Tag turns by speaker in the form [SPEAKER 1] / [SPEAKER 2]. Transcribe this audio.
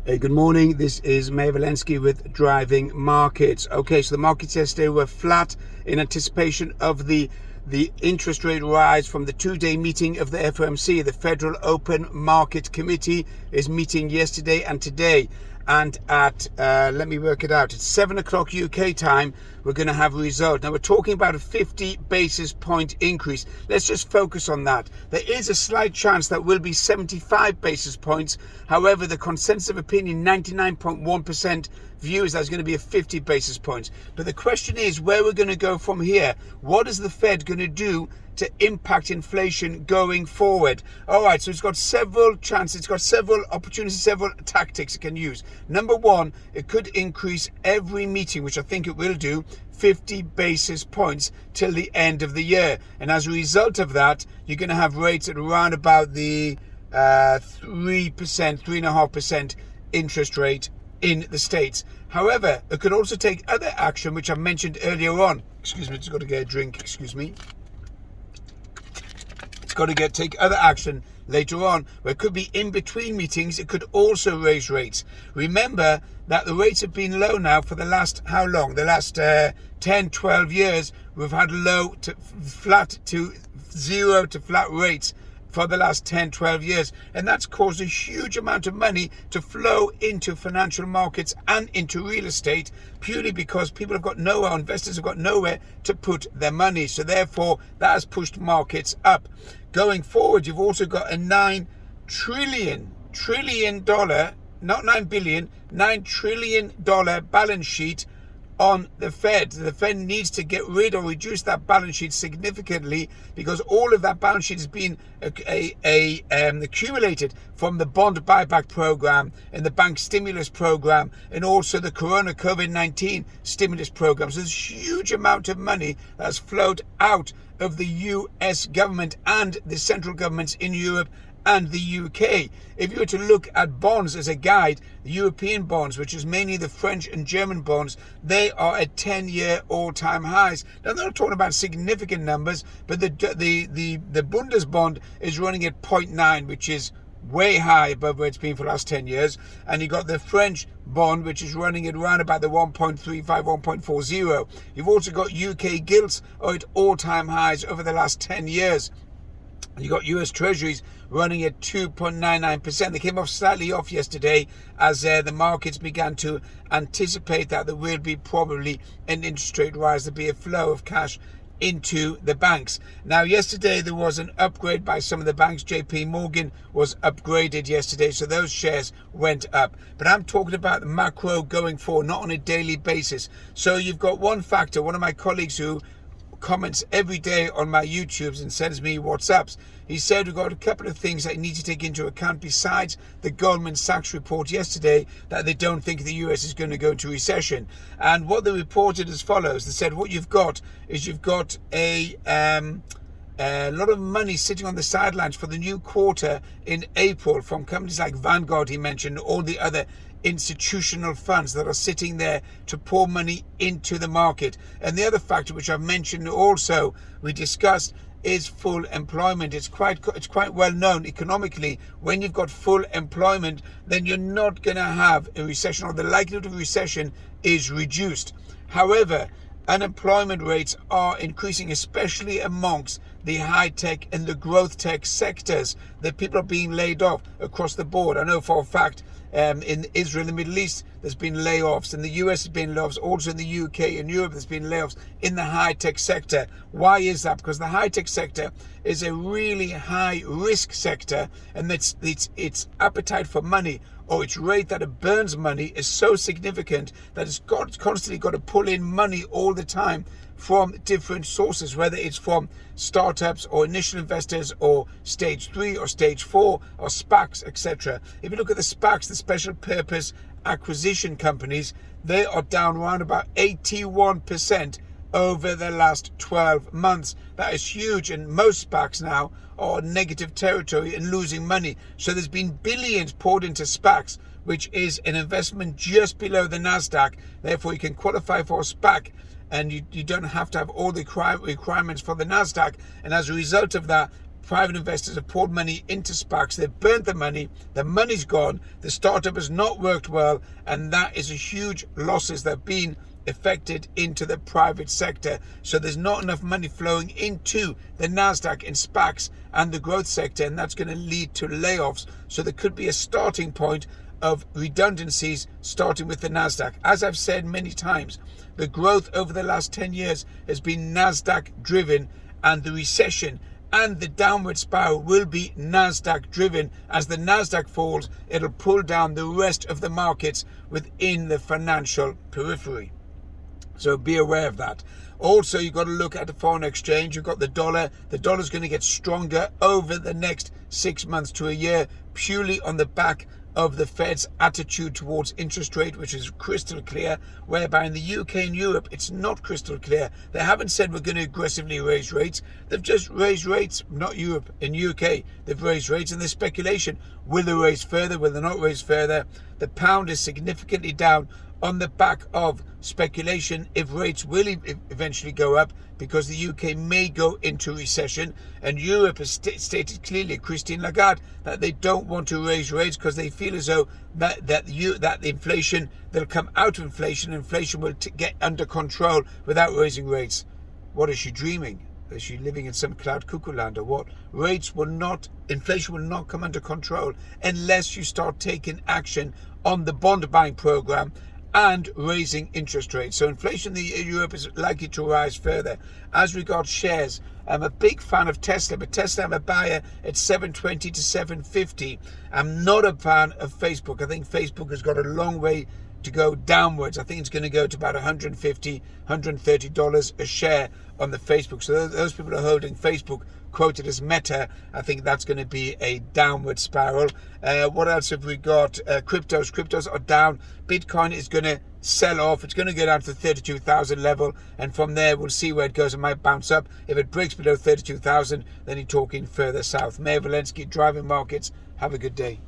[SPEAKER 1] Hey, good morning. This is Mayor Valensky with Driving Markets. Okay, so the markets yesterday were flat in anticipation of the interest rate rise from the two-day meeting of the FOMC. The Federal Open Market Committee is meeting yesterday and today. And at, let me work it out, at 7 o'clock UK time, we're going to have a result. Now, we're talking about a 50 basis point increase. Let's just focus on that. There is a slight chance that will be 75 basis points. However, the consensus of opinion, 99.1% views that's going to be a 50 basis points. But the question is where we're going to go from here. What is the Fed going to do to impact inflation going forward? All right, so it's got several chances, it's got several opportunities, several tactics it can use. Number one, it could increase every meeting, which I think it will do, 50 basis points till the end of the year. And as a result of that, you're going to have rates at around about the 3.5% interest rate in the States. However, it could also take other action, which I mentioned earlier on. Excuse me, just got to get a drink, excuse me. It's got to take other action later on, where it could be in between meetings. It could also raise rates. Remember that the rates have been low now for the last, how long? The last 10, 12 years, we've had low to flat to zero to flat rates for the last 10, 12 years. And that's caused a huge amount of money to flow into financial markets and into real estate, purely because people have got nowhere, investors have got nowhere to put their money. So therefore, that has pushed markets up. Going forward, you've also got a $9 trillion, not 9 billion, $9 trillion balance sheet on the Fed. The Fed needs to get rid or reduce that balance sheet significantly, because all of that balance sheet has been accumulated from the bond buyback program and the bank stimulus program and also the Corona COVID-19 stimulus program. So there's a huge amount of money that's flowed out of the US government and the central governments in Europe and the UK. If you were to look at bonds as a guide, the European bonds, which is mainly the French and German bonds, they are at 10-year all-time highs. Now, they're not talking about significant numbers, but the Bundesbond is running at 0.9, which is way high above where it's been for the last 10 years. And you've got the French bond, which is running at around about the 1.35, 1.40. You've also got UK gilts are at all-time highs over the last 10 years. You got US Treasuries running at 2.99%. They came off slightly off yesterday as the markets began to anticipate that there will be probably an interest rate rise. There'll be a flow of cash into the banks. Now, yesterday there was an upgrade by some of the banks. JP Morgan was upgraded yesterday, so those shares went up. But I'm talking about the macro going forward, not on a daily basis. So you've got one factor. One of my colleagues who comments every day on my YouTubes and sends me WhatsApps. He said we've got a couple of things that you need to take into account besides the Goldman Sachs report yesterday, that they don't think the US is going to go into recession. And what they reported as follows. They said what you've got is you've got a lot of money sitting on the sidelines for the new quarter in April from companies like Vanguard, he mentioned, all the other institutional funds that are sitting there to pour money into the market. And the other factor, which I've mentioned also, we discussed, is full employment. It's quite well known economically. When you've got full employment, then you're not going to have a recession, or the likelihood of recession is reduced. However, unemployment rates are increasing, especially amongst the high-tech and the growth tech sectors. That people are being laid off across the board. I know for a fact in Israel and the Middle East, there's been layoffs. In the US, there's been layoffs. Also in the UK and Europe, there's been layoffs in the high-tech sector. Why is that? Because the high-tech sector is a really high-risk sector, and its appetite for money, or its rate that it burns money, is so significant that it's constantly got to pull in money all the time from different sources, whether it's from startups or initial investors or stage 3 or stage 4 or SPACs, etc. If you look at the SPACs, the special purpose acquisition companies, they are down around about 81% over the last 12 months. That is huge, and most SPACs now are negative territory and losing money. So there's been billions poured into SPACs, which is an investment just below the NASDAQ. Therefore, you can qualify for a SPAC and you don't have to have all the requirements for the NASDAQ. And as a result of that, private investors have poured money into SPACs. They've burnt the money's gone, the startup has not worked well, and that is a huge losses that have been affected into the private sector. So there's not enough money flowing into the NASDAQ in SPACs and the growth sector, and that's going to lead to layoffs. So there could be a starting point of redundancies starting with the NASDAQ. As I've said many times, the growth over the last 10 years has been NASDAQ driven, and the recession and the downward spiral will be NASDAQ driven. As the NASDAQ falls, it'll pull down the rest of the markets within the financial periphery. So be aware of that. Also, you've got to look at the foreign exchange. You've got the dollar. The dollar's going to get stronger over the next 6 months to a year, purely on the back of the Fed's attitude towards interest rate, which is crystal clear, whereby in the UK and Europe, it's not crystal clear. They haven't said we're going to aggressively raise rates. They've just raised rates, not Europe. In UK, they've raised rates, and there's speculation. Will they raise further? Will they not raise further? The pound is significantly down on the back of speculation if rates will eventually go up, because the UK may go into recession, and Europe has stated clearly, Christine Lagarde, that they don't want to raise rates because they feel as though that the inflation, they'll come out of inflation will get under control without raising rates. What is she dreaming? Is she living in some cloud cuckoo land or what? Inflation will not come under control unless you start taking action on the bond buying program and raising interest rates. So inflation in Europe is likely to rise further. As regards shares, I'm a big fan of Tesla, but Tesla, I'm a buyer at 720 to 750. I'm not a fan of Facebook. I think Facebook has got a long way to go downwards. I think it's going to go to about $150, $130 a share on the Facebook. So those people are holding Facebook, quoted as Meta. I think that's going to be a downward spiral. What else have we got? Cryptos are down. Bitcoin is going to sell off. It's going to go down to the 32,000 level, and from there we'll see where it goes. It might bounce up. If it breaks below 32,000, then you're talking further south. Mayor Walensky, driving markets. Have a good day.